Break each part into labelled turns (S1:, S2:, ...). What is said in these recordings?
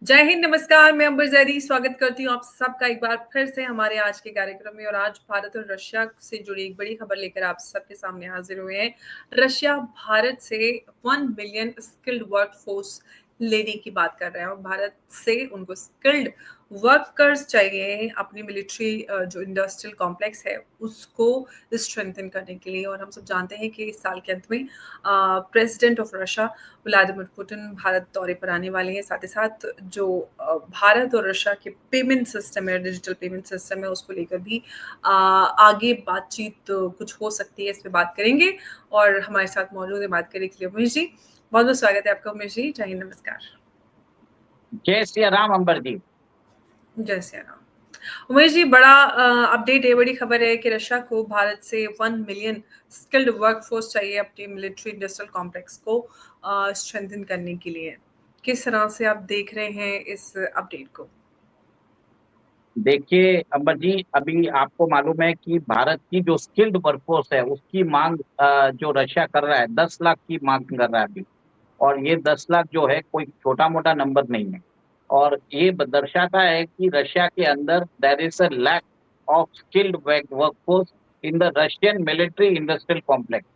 S1: जय हिंद, नमस्कार। मैं अंबर जैदी स्वागत करती हूँ आप सबका एक बार फिर से हमारे आज के कार्यक्रम में। और आज भारत और रशिया से जुड़ी एक बड़ी खबर लेकर आप सबके सामने हाजिर हुए हैं। रशिया भारत से 1 बिलियन स्किल्ड वर्कफोर्स लेने की बात कर रहे हैं और भारत से उनको स्किल्ड वर्कर्स चाहिए अपनी मिलिट्री जो इंडस्ट्रियल कॉम्प्लेक्स है उसको स्ट्रेंथन करने के लिए। और हम सब जानते हैं कि इस साल के अंत में president of Russia Vladimir Putin Bharat दौरे पर आने वाले हैं। साथ ही साथ जो भारत और रशिया के पेमेंट सिस्टम है, डिजिटल पेमेंट सिस्टम है, उसको लेकर भी आगे बातचीत कुछ हो सकती है। इस पे बात करेंगे और हमारे साथ मौजूद है बात करने के लिए उमेश जी। बहुत बहुत स्वागत है आपका उमेश जी। जय हिंद, नमस्कार।
S2: जय सिया राम अंबर जी।
S1: जय सिया राम। उमेश जी, बड़ा अपडेट है, बड़ी खबर है कि रशिया को भारत से 1 मिलियन स्किल्ड वर्कफोर्स चाहिए अपनी मिलिट्री इंडस्ट्रियल कॉम्प्लेक्स को स्ट्रेंथन करने के लिए। किस तरह से आप देख रहे हैं इस अपडेट को?
S2: देखिए अंबर जी, अभी आपको मालूम है कि भारत की जो स्किल्ड वर्कफोर्स है उसकी मांग जो रशिया कर रहा है 10 लाख की मांग कर रहा है अभी। और ये 10 लाख जो है कोई छोटा मोटा नंबर नहीं है। और ये दर्शाता है कि रशिया के अंदर there is a lack of skilled workforce in the Russian military industrial complex.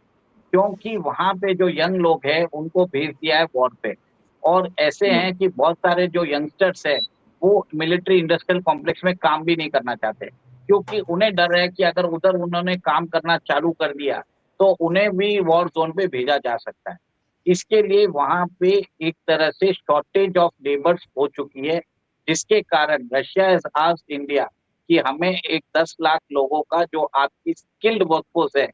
S2: क्योंकि वहां पे जो यंग लोग हैं उनको भेज दिया है वॉर पे। और ऐसे हैं कि बहुत सारे जो यंगस्टर्स हैं वो मिलिट्री इंडस्ट्रियल कॉम्प्लेक्स में काम भी नहीं करना चाहते, क्योंकि उन्हें डर है कि अगर उधर उन्होंने काम करना चालू कर दिया तो उन्हें भी वॉर जोन पे भेजा जा सकता है। इसके लिए वहां पे एक तरह से शॉर्टेज ऑफ लेबर्स हो चुकी है, जिसके कारण रशिया इज आस्क्ड इंडिया कि हमें एक 10 लाख लोगों का जो आपकी स्किल्ड वर्कफोर्स है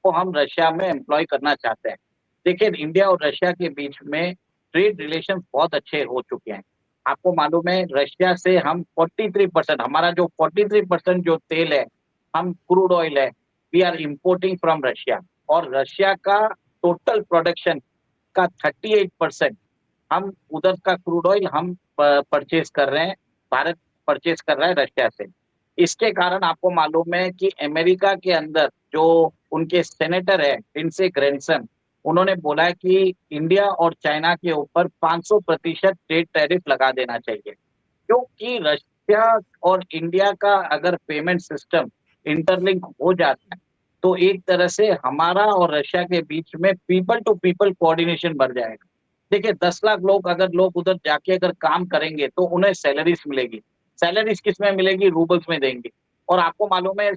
S2: वो हम रशिया में एम्प्लॉय करना चाहते हैं। देखिए, इंडिया और रशिया के बीच में ट्रेड रिलेशन बहुत अच्छे हो चुके हैं। आपको मालूम है रशिया से हम 43%, हमारा जो 43% जो तेल है, हम क्रूड ऑयल है, we are importing from Russia. और रशिया का टोटल प्रोडक्शन का 38% हम उधर का क्रूड ऑयल हम परचेज कर रहे हैं। भारत परचेज कर रहा है रशिया से। इसके कारण आपको मालूम है कि अमेरिका के अंदर जो उनके सेनेटर है लिंडसे ग्रैंडसन, उन्होंने बोला कि इंडिया और चाइना के ऊपर 500% ट्रेड टैरिफ लगा देना चाहिए। क्योंकि रशिया और इंडिया का अगर पेमेंट सिस्टम इंटरलिंक हो जाता है तो एक तरह से हमारा और रशिया के बीच में पीपल टू पीपल कोऑर्डिनेशन बढ़ जाएगा। देखिए, 10 लाख लोग अगर लोग उधर जाके अगर काम करेंगे तो उन्हें सैलरीज मिलेगी। सैलरीज किस में मिलेगी? रूबल्स में देंगे। और आपको मालूम है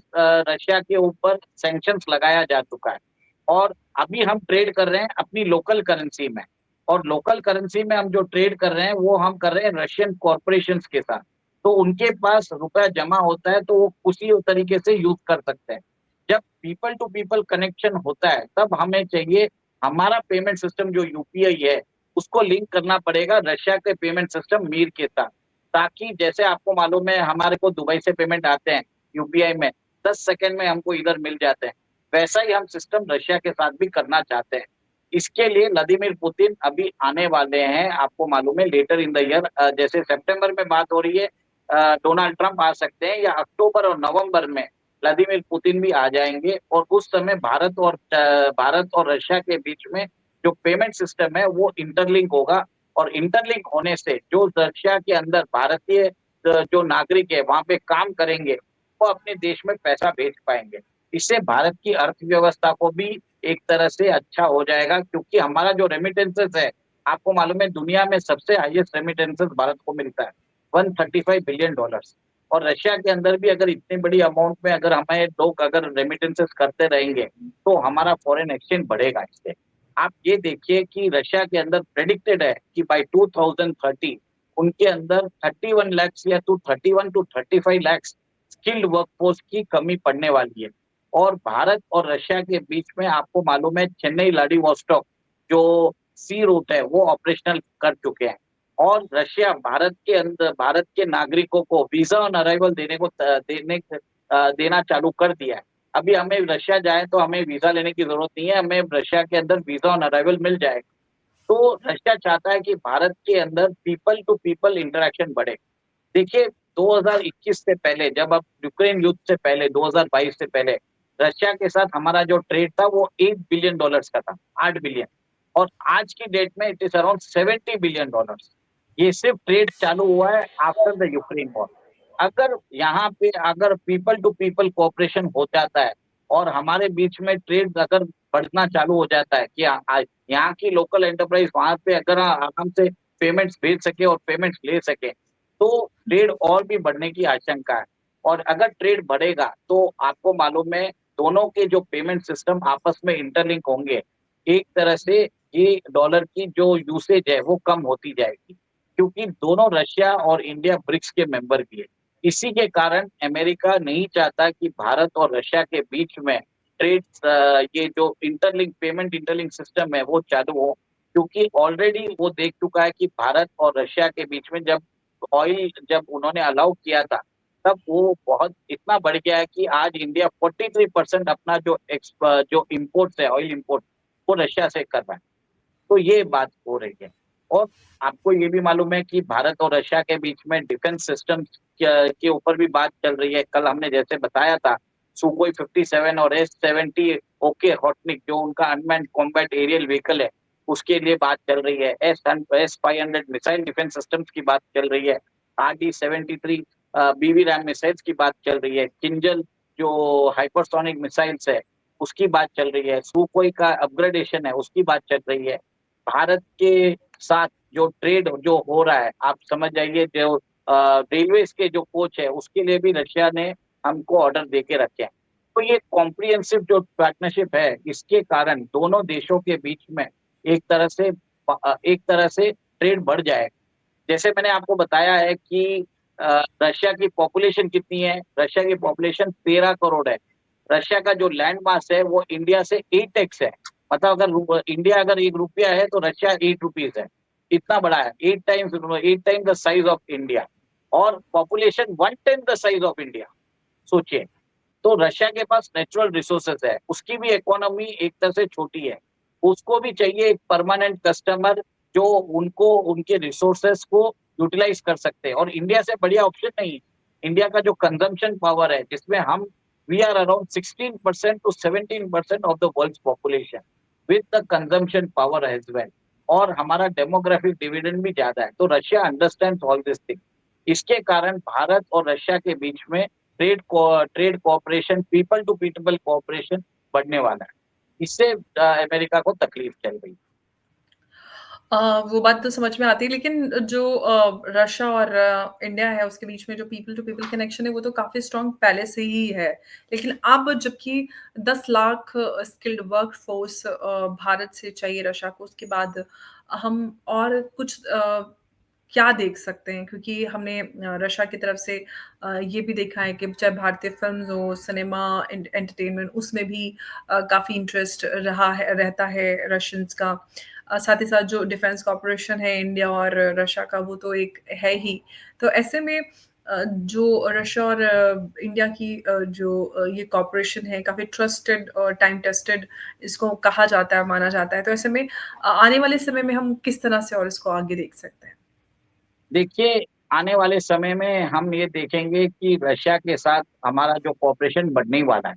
S2: रशिया के ऊपर सैंक्शंस लगाया जा चुका है। और अभी हम ट्रेड कर रहे हैं अपनी लोकल करेंसी में। और लोकल करेंसी में हम जो ट्रेड कर रहे हैं वो हम कर रहे हैं रशियन कॉरपोरेशंस के साथ। तो उनके पास रुपया जमा होता है तो वो उसी तरीके से यूज कर सकते हैं। जब पीपल टू पीपल कनेक्शन होता है तब हमें चाहिए हमारा पेमेंट सिस्टम जो यूपीआई है उसको लिंक करना पड़ेगा रशिया के पेमेंट सिस्टम मीर के साथ। ताकि जैसे आपको मालूम है हमारे को दुबई से पेमेंट आते हैं यूपीआई में, 10 सेकंड में हमको इधर मिल जाते हैं। वैसा ही हम सिस्टम रशिया के साथ भी करना चाहते हैं। इसके लिए व्लादिमीर पुतिन अभी आने वाले हैं। आपको मालूम है लेटर इन द ईयर, जैसे सितंबर में बात हो रही है, डोनाल्ड ट्रंप आ सकते हैं, या अक्टूबर और नवंबर में व्लादिमीर पुतिन भी आ जाएंगे। और उस समय भारत और रशिया के बीच में जो पेमेंट सिस्टम है वो इंटरलिंक होगा। और इंटरलिंक होने से जो रशिया के अंदर भारतीय जो नागरिक है वहां पे काम करेंगे वो अपने देश में पैसा भेज पाएंगे। इससे भारत की अर्थव्यवस्था को भी एक तरह से अच्छा हो जाएगा, क्योंकि हमारा जो रेमिटेंसेस है, आपको मालूम है दुनिया में सबसे हाईएस्ट रेमिटेंसेस भारत को मिलता है, $135 बिलियन। और रशिया के अंदर भी अगर इतनी बड़ी अमाउंट में अगर हमें लोग अगर रेमिटेंसेस करते रहेंगे तो हमारा फॉरेन एक्सचेंज बढ़ेगा। इससे आप ये देखिए कि रशिया के अंदर प्रेडिक्टेड है कि बाय 2030 उनके अंदर 31 लाख या 31 टू 35 लाख स्किल्ड वर्कफोर्स की कमी पड़ने वाली है। और भारत और रशिया के बीच में आपको मालूम है चेन्नई व्लादिवोस्टॉक जो सी रूट है वो ऑपरेशनल कर चुके हैं। और रशिया भारत के अंदर भारत के नागरिकों को वीजा ऑन अराइवल देना चालू कर दिया है। अभी हमें रशिया जाए तो हमें वीजा लेने की जरूरत नहीं है, हमें रशिया के अंदर वीजा ऑन अराइवल मिल जाएगा। तो रशिया चाहता है कि भारत के अंदर पीपल टू पीपल इंटरेक्शन बढ़े। देखिए, 2021 से पहले, जब अब यूक्रेन युद्ध से पहले 2022 से पहले रशिया के साथ हमारा जो ट्रेड था वो $8 बिलियन का था, 8 बिलियन। और आज की डेट में इट इज अराउंड $70 बिलियन। ये सिर्फ ट्रेड चालू हुआ है आफ्टर द यूक्रेन वॉर। अगर यहाँ पे अगर पीपल टू पीपल कोऑपरेशन हो जाता है और हमारे बीच में ट्रेड अगर बढ़ना चालू हो जाता है कि यहाँ की लोकल एंटरप्राइज वहां पे अगर आराम से पेमेंट्स भेज सके और पेमेंट्स ले सके, तो ट्रेड और भी बढ़ने की आशंका है। और अगर ट्रेड बढ़ेगा तो आपको मालूम है दोनों के जो पेमेंट सिस्टम आपस में इंटरलिंक होंगे, एक तरह से ये डॉलर की जो यूसेज है वो कम होती जाएगी, क्योंकि दोनों रशिया और इंडिया ब्रिक्स के मेंबर भी है। इसी के कारण अमेरिका नहीं चाहता कि भारत और रशिया के बीच में ट्रेड ये जो इंटरलिंक सिस्टम है वो चालू हो, क्योंकि ऑलरेडी वो देख चुका है कि भारत और रशिया के बीच में जब उन्होंने अलाउ किया था, तब वो बहुत इतना बढ़ गया है कि आज इंडिया 43% अपना जो इम्पोर्ट है, ऑयल इम्पोर्ट, वो रशिया से कर रहा है। तो ये बात हो रही है। और आपको ये भी मालूम है कि भारत और रशिया के बीच में डिफेंस सिस्टम के ऊपर भी बात चल रही है। कल हमने जैसे बताया था, सुकोई 57 और S-70 ओके हॉटनिक जो उनका अनमैन्ड कॉम्बैट एरियल व्हीकल है, उसके लिए बात चल रही है। S-500 मिसाइल डिफेंस सिस्टम्स की बात चल रही है। RD-73 बीवी रैम मिसाइल्स की बात चल रही है। किंजल जो हाइपरसोनिक मिसाइल्स है उसकी बात चल रही है। सुकोई का अपग्रेडेशन है उसकी बात चल रही है। भारत के साथ जो ट्रेड जो हो रहा है, आप समझ जाइए, जो रेलवे के जो कोच है उसके लिए भी रशिया ने हमको ऑर्डर दे के रखे हैं। तो ये कॉम्प्रिहेंसिव जो पार्टनरशिप है, इसके कारण दोनों देशों के बीच में एक तरह से ट्रेड बढ़ जाए। जैसे मैंने आपको बताया है कि रशिया की पॉपुलेशन कितनी है, रशिया की पॉपुलेशन 13 करोड़ है। रशिया का जो लैंड मास है वो इंडिया से 8x है। मतलब अगर इंडिया अगर ₹1 है तो रशिया ₹8 है। इतना बड़ा है, 8 times the size of India, और population 1/10 the size of India. सोचिए, तो रशिया के पास नेचुरल रिसोर्सेस है, उसकी भी इकोनॉमी एक तरह से छोटी है, उसको भी चाहिए एक परमानेंट कस्टमर जो उनको उनके रिसोर्सेस को यूटिलाइज कर सकते हैं। और इंडिया से बढ़िया ऑप्शन नहीं है। इंडिया का जो कंजम्पशन पावर है, जिसमें हम we are around 16% to 17% of the world population with the consumption power as well, और हमारा डेमोग्राफिक डिविडेंड भी ज्यादा है। तो Russia understands all this thing. इसके कारण भारत और रशिया के बीच में trade cooperation, people to people cooperation बढ़ने वाला है। इससे अमेरिका को तकलीफ चल रही है।
S1: वो बात तो समझ में आती है, लेकिन जो रशिया और इंडिया है उसके बीच में जो पीपल टू पीपल कनेक्शन है वो तो काफ़ी स्ट्रॉन्ग पहले से ही है। लेकिन अब जबकि 10 lakh skilled work force Bharat से चाहिए रशिया को, उसके बाद हम और कुछ क्या देख सकते हैं? क्योंकि हमने रशिया की तरफ से ये भी देखा है कि चाहे भारतीय फ़िल्म्स हो, सिनेमा, एंटरटेनमेंट, उसमें भी काफ़ी इंटरेस्ट रहता है रशियंस का। साथ ही साथ जो डिफेंस कॉर्पोरेशन है इंडिया और रशिया का, वो तो एक है ही। तो ऐसे में जो रशिया और इंडिया की ये कॉर्पोरेशन है, काफ़ी ट्रस्टेड और टाइम टेस्टेड इसको कहा जाता है, माना जाता है। तो ऐसे में आने वाले समय में हम किस तरह से और इसको आगे देख सकते हैं?
S2: देखिए, आने वाले समय में हम ये देखेंगे कि रशिया के साथ हमारा जो कोऑपरेशन बढ़ने वाला है,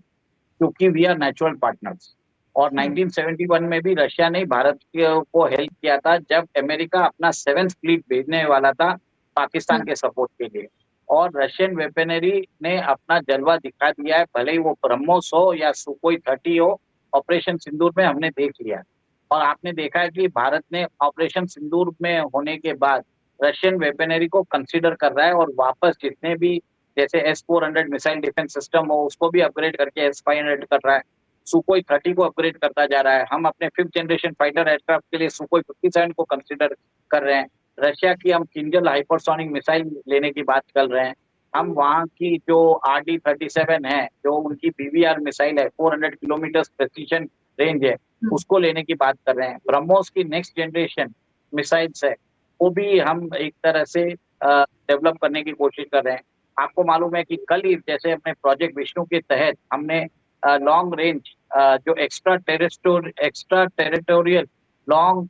S2: क्योंकि वी आर नेचुरल पार्टनर्स। और
S1: हुँ,
S2: 1971 में भी रशिया ने भारत को हेल्प किया था, जब अमेरिका अपना 7th फ्लीट भेजने वाला था
S1: हुँ,
S2: पाकिस्तान के सपोर्ट के लिए। और रशियन वेपनरी ने अपना जलवा दिखा दिया है, भले ही वो ब्रह्मोस हो या सुकोई 30 हो। ऑपरेशन सिंदूर में हमने देख लिया है। और आपने देखा है कि भारत ने ऑपरेशन सिंदूर में होने के बाद रशियन वेपनरी को कंसीडर कर रहा है, और वापस जितने भी जैसे S-400 मिसाइल डिफेंस सिस्टम हो उसको भी अपग्रेड करके S-500 कर रहा है। सुकोई 30 को अपग्रेड करता जा रहा है। हम अपने 5th जनरेशन फाइटर एयरक्राफ्ट के लिए सुकोई 57 को कंसीडर कर रहे हैं। रशिया की हम किंजल हाइपरसोनिक मिसाइल लेने की बात कर रहे हैं। हम वहाँ की जो RD-37 है, जो उनकी BVR मिसाइल है, 400 किलोमीटर प्रेसिशन रेंज है,
S1: हुँ।
S2: उसको लेने की बात कर रहे हैं। ब्रह्मोस की नेक्स्ट जनरेशन मिसाइल्स है, वो भी हम एक तरह से डेवलप करने की कोशिश कर रहे हैं। आपको मालूम है कि कल ही जैसे अपने प्रोजेक्ट विष्णु के तहत हमने लॉन्ग रेंज जो extra territorial long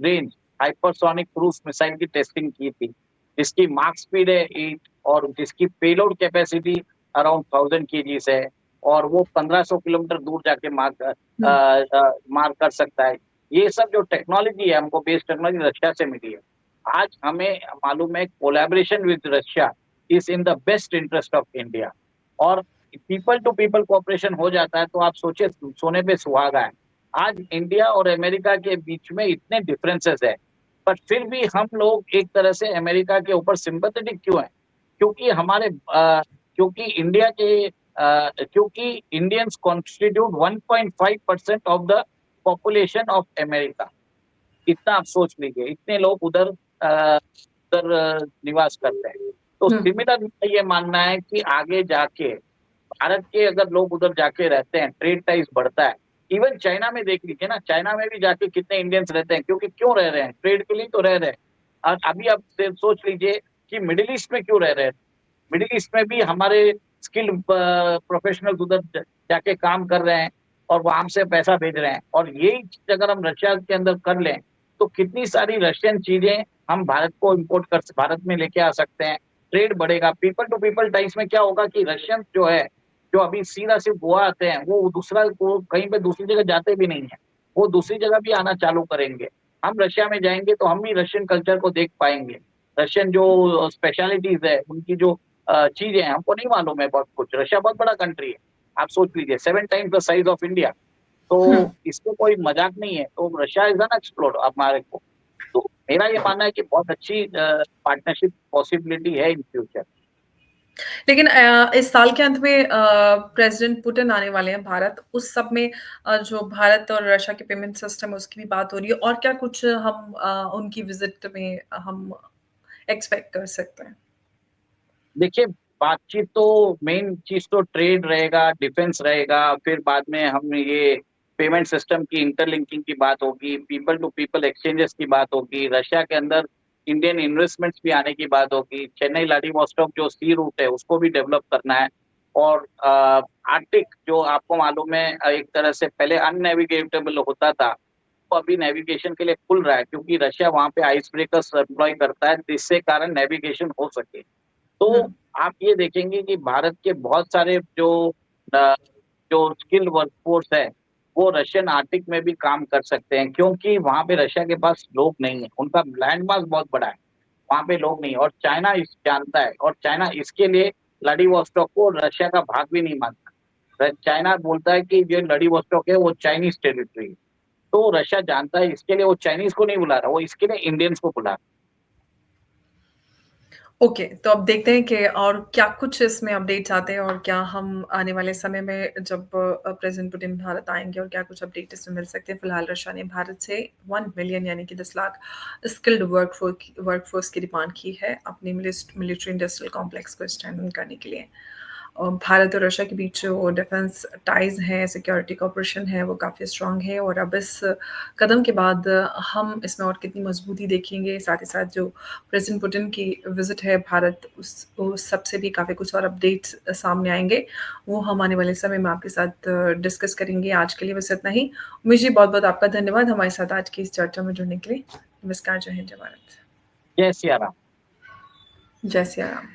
S2: range hypersonic cruise missile की टेस्टिंग की थी, जिसकी मार्क स्पीड है 8 और जिसकी पेलोड कैपेसिटी अराउंड 1000 kgs है, और वो 1500 किलोमीटर दूर जाके मार कर सकता है। ये सब जो टेक्नोलॉजी है, हमको बेस टेक्नोलॉजी रशिया से मिली है। आज हमें मालूम है collaboration with Russia is in the best interest of India. और पीपल टू पीपल कोऑपरेशन हो जाता है तो आप सोचे सोने पे सुहागा है। आज इंडिया और अमेरिका के बीच में इतने डिफरेंसेस है, पर फिर भी हम लोग एक तरह से अमेरिका के ऊपर सिंपैथेटिक क्यों है? क्योंकि क्योंकि इंडिया के क्योंकि Indians constitute 1.5% of the population of America. इतना आप सोच लीजिए, इतने लोग उधर निवास करते हैं। तो सिमिलर मेरा ये मानना है कि आगे जाके भारत के अगर लोग उधर जाके रहते हैं, ट्रेड टाइज बढ़ता है। इवन चाइना में देख लीजिए ना, चाइना में भी जाके कितने इंडियंस रहते हैं, क्योंकि क्यों रह रहे हैं? ट्रेड के लिए तो रह रहे हैं। और अभी आप सोच लीजिए कि मिडिल ईस्ट में क्यों रह रहे हैं? मिडिल ईस्ट में भी हमारे स्किल्ड प्रोफेशनल्स उधर जाके काम कर रहे हैं और वहां से पैसा भेज रहे हैं। और यही चीज अगर हम रशिया के अंदर कर लें तो कितनी सारी रशियन चीजें हम भारत में लेके आ सकते हैं। ट्रेड बढ़ेगा, पीपल टू पीपल टाइम्स में क्या होगा कि रशियन जो है, जो अभी सीधा सिर्फ गोवा आते हैं, वो दूसरा को कहीं पे दूसरी जगह जाते भी नहीं है, वो दूसरी जगह भी आना चालू करेंगे। हम रशिया में जाएंगे तो हम भी रशियन कल्चर को देख पाएंगे। रशियन जो स्पेशलिटीज है, उनकी जो चीजें हैं, हमको नहीं मालूम है बहुत कुछ। रशिया बहुत बड़ा कंट्री है, आप सोच लीजिए 7 times the size of India. तो इसको कोई मजाक नहीं है। तो रशिया इज अनएक्सप्लोर्ड हमारे को। तो मेरा ये मानना है कि बहुत अच्छी पार्टनरशिप पॉसिबिलिटी है इन फ्यूचर।
S1: लेकिन इस साल के अंत में प्रेसिडेंट पुतिन आने वाले हैं भारत, उस सब में जो भारत और रशिया के पेमेंट सिस्टम है उसकी भी बात हो रही है, और क्या कुछ हम उनकी विजिट में हम एक्सपेक्ट कर सकते हैं?
S2: देखिए, बातचीत तो मेन चीज तो ट्रेड रहेगा, डिफेंस रहेगा, फिर बाद में हम ये पेमेंट सिस्टम की इंटरलिंकिंग की बात होगी, पीपल टू पीपल एक्सचेंजेस की बात होगी, रशिया के अंदर इंडियन इन्वेस्टमेंट्स भी आने की बात होगी, चेन्नई व्लादिवोस्टॉक जो सी रूट है उसको भी डेवलप करना है। और आर्कटिक जो आपको मालूम है एक तरह से पहले अननेविगेटेबल होता था, तो अभी नेविगेशन के लिए खुल रहा है, क्योंकि रशिया वहां पे आइस ब्रेकर्स एम्प्लॉय करता है, जिससे कारण नेविगेशन हो सके। तो आप ये देखेंगे कि भारत के बहुत सारे जो स्किल्ड वर्कफोर्स है, वो रशियन आर्टिक में भी काम कर सकते हैं, क्योंकि वहां पे रशिया के पास लोग नहीं है, उनका लैंड मास बहुत बड़ा है, वहां पे लोग नहीं है। और चाइना इस जानता है, और चाइना इसके लिए व्लादिवोस्टॉक को रशिया का भाग भी नहीं मानता। चाइना बोलता है कि जो व्लादिवोस्टॉक है वो चाइनीज टेरिटरी है। तो रशिया जानता है, इसके लिए वो चाइनीज को नहीं बुला रहा, वो इसके लिए इंडियंस को बुला रहा।
S1: ओके, तो अब देखते हैं कि और क्या कुछ इसमें अपडेट्स आते हैं, और क्या हम आने वाले समय में जब प्रेसिडेंट पुतिन भारत आएँगे और क्या कुछ अपडेट इसमें मिल सकते हैं। फिलहाल रशिया ने भारत से 1 मिलियन यानी कि 10 लाख स्किल्ड वर्कफोर्स की डिमांड की है अपनी मिलिट्री इंडस्ट्रियल कॉम्प्लेक्स को स्ट्रेंथन करने के लिए। भारत और रशिया के बीच जो डिफेंस टाइज़ हैं, सिक्योरिटी कोऑपरेशन है, वो काफ़ी स्ट्रॉन्ग है, और अब इस कदम के बाद हम इसमें और कितनी मजबूती देखेंगे। साथ ही साथ जो प्रेसिडेंट पुतिन की विज़िट है भारत, उस सब से भी काफ़ी कुछ और अपडेट्स सामने आएँगे। वो हम आने वाले समय में आपके साथ डिस्कस करेंगे। आज के लिए बस इतना ही। उमेश जी, बहुत-बहुत आपका धन्यवाद हमारे साथ आज की इस चर्चा में जुड़ने के लिए। नमस्कार, जय हिंद, जय भारत।
S2: जय सिया राम।
S1: जय सिया राम।